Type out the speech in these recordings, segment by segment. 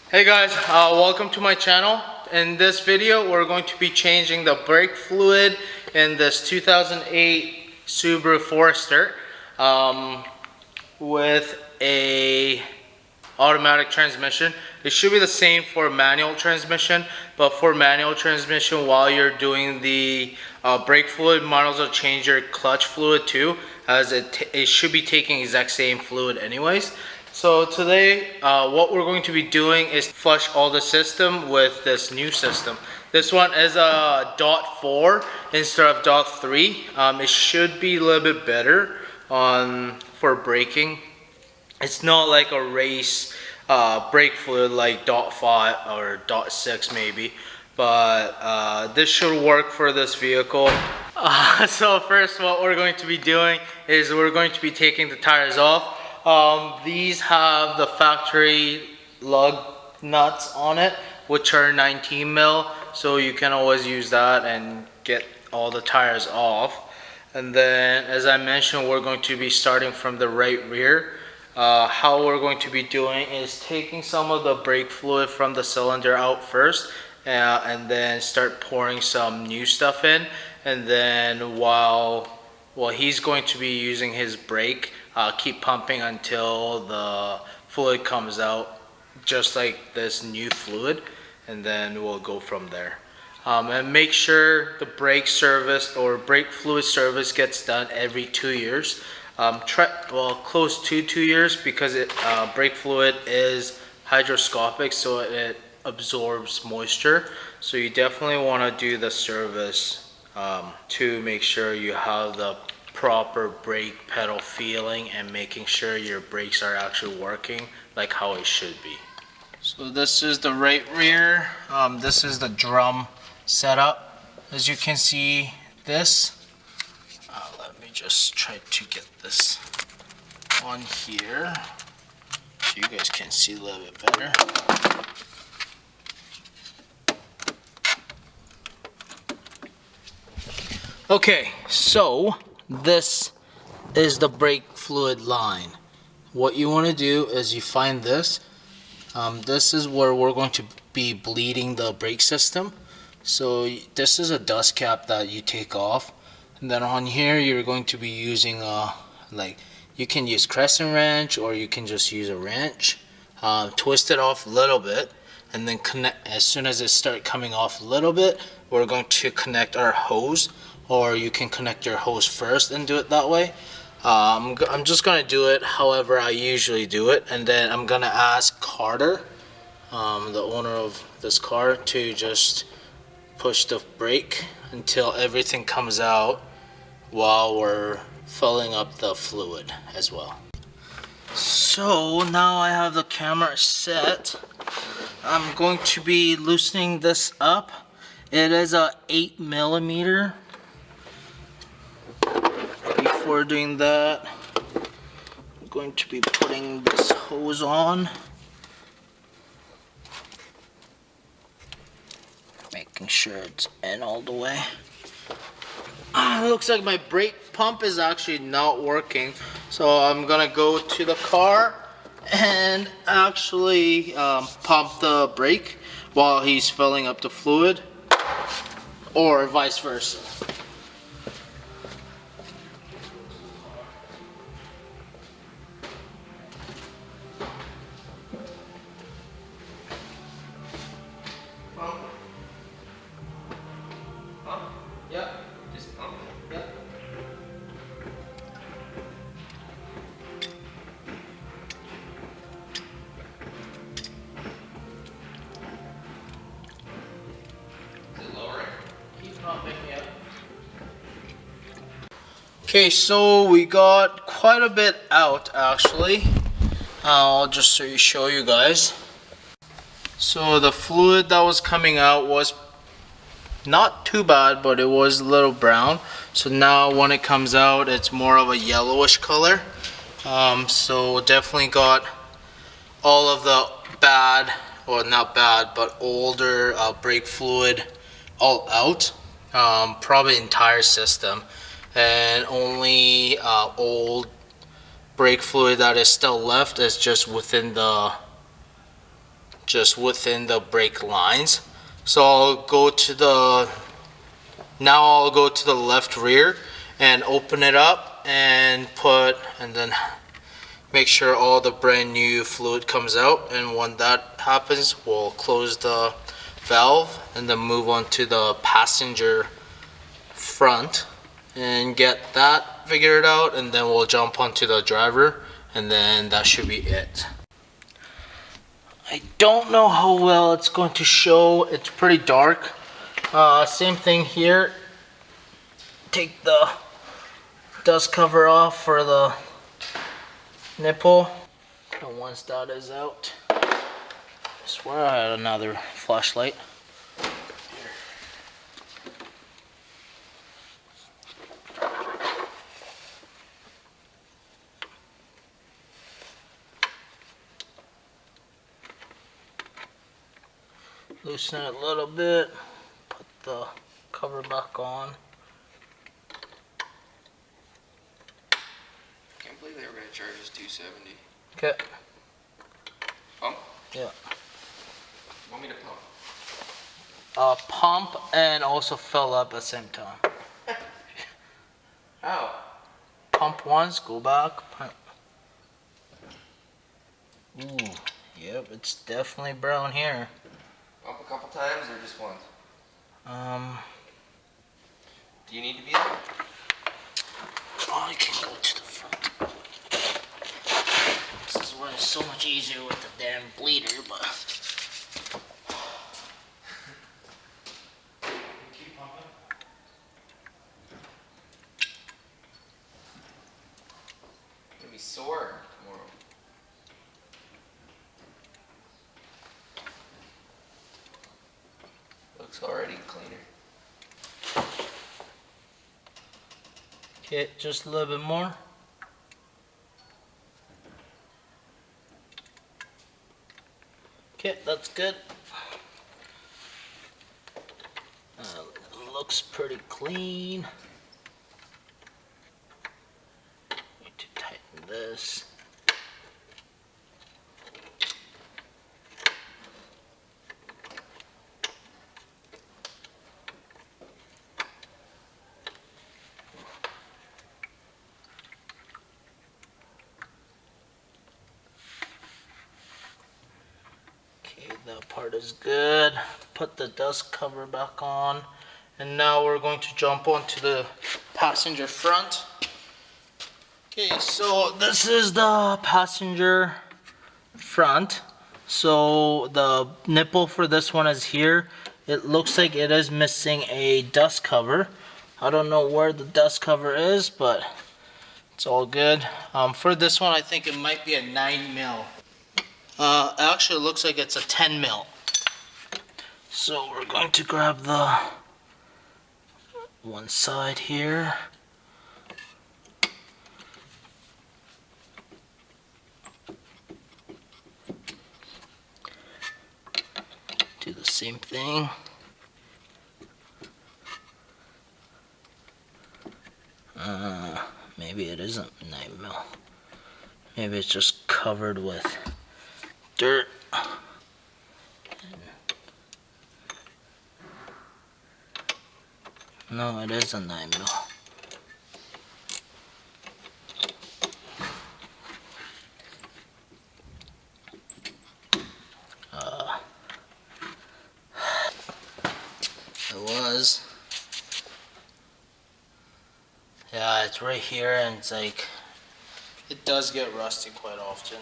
Hey guys, welcome to my channel. In this video, we're going to be changing the brake fluid in this 2008 Subaru Forester with a automatic transmission. It should be the same for manual transmission, but for manual transmission, while you're doing the brake fluid, might as well change your clutch fluid too, as it should be taking exact same fluid anyways. So today, what we're going to be doing is flush all the system with this new system. This one is a .4 instead of .3. It should be a little bit better for braking. It's not like a race brake fluid like .5 or .6 maybe, but this should work for this vehicle. So first, what we're going to be doing is we're going to be taking the tires off. These have the factory lug nuts on it, which are 19 mil, so you can always use that and get all the tires off. And then, as I mentioned, we're going to be starting from the right rear. How we're going to be doing is taking some of the brake fluid from the cylinder out first, and then start pouring some new stuff in. And then while he's going to be using his brake, keep pumping until the fluid comes out, just like this new fluid, and then we'll go from there. And make sure the brake service or brake fluid service gets done every 2 years. Close to 2 years, because brake fluid is hydroscopic, so it absorbs moisture. So you definitely want to do the service to make sure you have the proper brake pedal feeling and making sure your brakes are actually working like how it should be. So this is the right rear. This is the drum setup. As you can see, this. Let me just try to get this on here so you guys can see a little bit better. Okay, so this is the brake fluid line. What you want to do is you find this. This is where we're going to be bleeding the brake system. So this is a dust cap that you take off. And then on here, you're going to be using you can use crescent wrench, or you can just use a wrench. Twist it off a little bit, and then connect. As soon as it starts coming off a little bit, we're going to connect our hose. Or you can connect your hose first and do it that way. I'm just gonna do it however I usually do it, and then I'm gonna ask Carter, the owner of this car, to just push the brake until everything comes out while we're filling up the fluid as well. So now I have the camera set. I'm going to be loosening this up. It is a 8mm. Before doing that, I'm going to be putting this hose on, making sure it's in all the way. It looks like my brake pump is actually not working, so I'm gonna go to the car and actually pump the brake while he's filling up the fluid, or vice versa. Yep. Just pump. Yep. Is it lowering? Keep pumping, yep. Okay, so we got quite a bit out actually. I'll just show you guys. So the fluid that was coming out was not too bad, but it was a little brown. So now when it comes out, it's more of a yellowish color. So definitely got all of the bad, or not bad, but older brake fluid all out. Probably entire system, and only old brake fluid that is still left is just within the just within the brake lines. So I'll go to the left rear and open it up and then make sure all the brand new fluid comes out, and when that happens we'll close the valve and then move on to the passenger front and get that figured out, and then we'll jump onto the driver, and then that should be it. I don't know how well it's going to show. It's pretty dark. Same thing here. Take the dust cover off for the nipple, and once that is out, I swear I had another flashlight. Loosen it a little bit, put the cover back on. Can't believe they were going to charge us $270. Okay. Pump? Yeah. Want me to pump? Pump and also fill up at the same time. How? Pump once, go back. Pump. Ooh, yep, it's definitely brown here. Pump a couple times or just once? Do you need to be there? Oh, I can go to the front. This is why it's so much easier with the damn bleeder, but. Keep pumping. I'm going to be sore tomorrow. Looks already cleaner. Okay, just a little bit more. Okay, that's good. Looks pretty clean. Need to tighten this. That part is good. Put the dust cover back on, and now we're going to jump onto the passenger front. Okay, so this is the passenger front. So the nipple for this one is here. It looks like it is missing a dust cover. I don't know where the dust cover is, but it's all good. For this one, I think it might be a 9mm. Actually, it looks like it's a 10mm. So we're going to grab the one side here. Do the same thing. Maybe it isn't 9mm. Maybe it's just covered with dirt. No, it is a 9mm. It was. Yeah, it's right here, and it's like, it does get rusty quite often.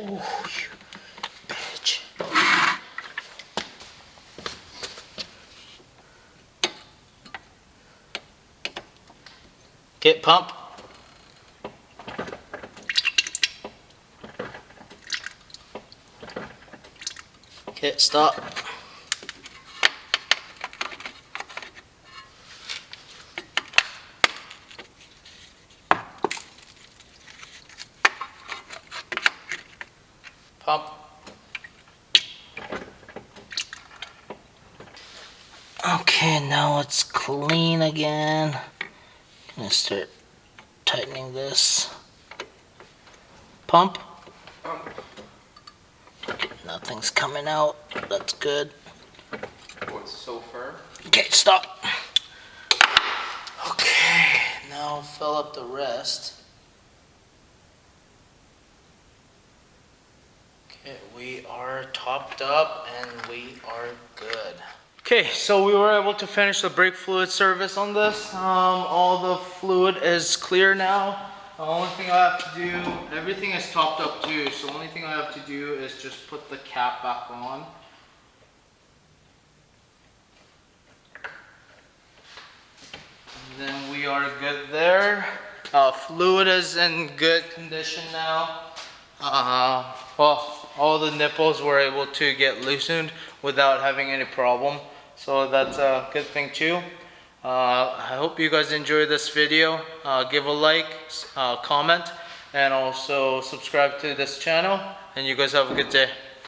Oh, you bitch. Get pump. Okay, stop. Pump. Okay, now it's clean again. Gonna start tightening this. Pump. Nothing's coming out. That's good. Oh, it's so firm. Okay, stop. Okay, now fill up the rest. Okay, we are topped up and we are good. Okay, so we were able to finish the brake fluid service on this. All the fluid is clear now. The only thing I have to do, everything is topped up too, so the only thing I have to do is just put the cap back on. And then we are good there. Fluid is in good condition now. Well, all the nipples were able to get loosened without having any problem. So that's a good thing too. I hope you guys enjoyed this video. Give a like, comment, and also subscribe to this channel. And you guys have a good day.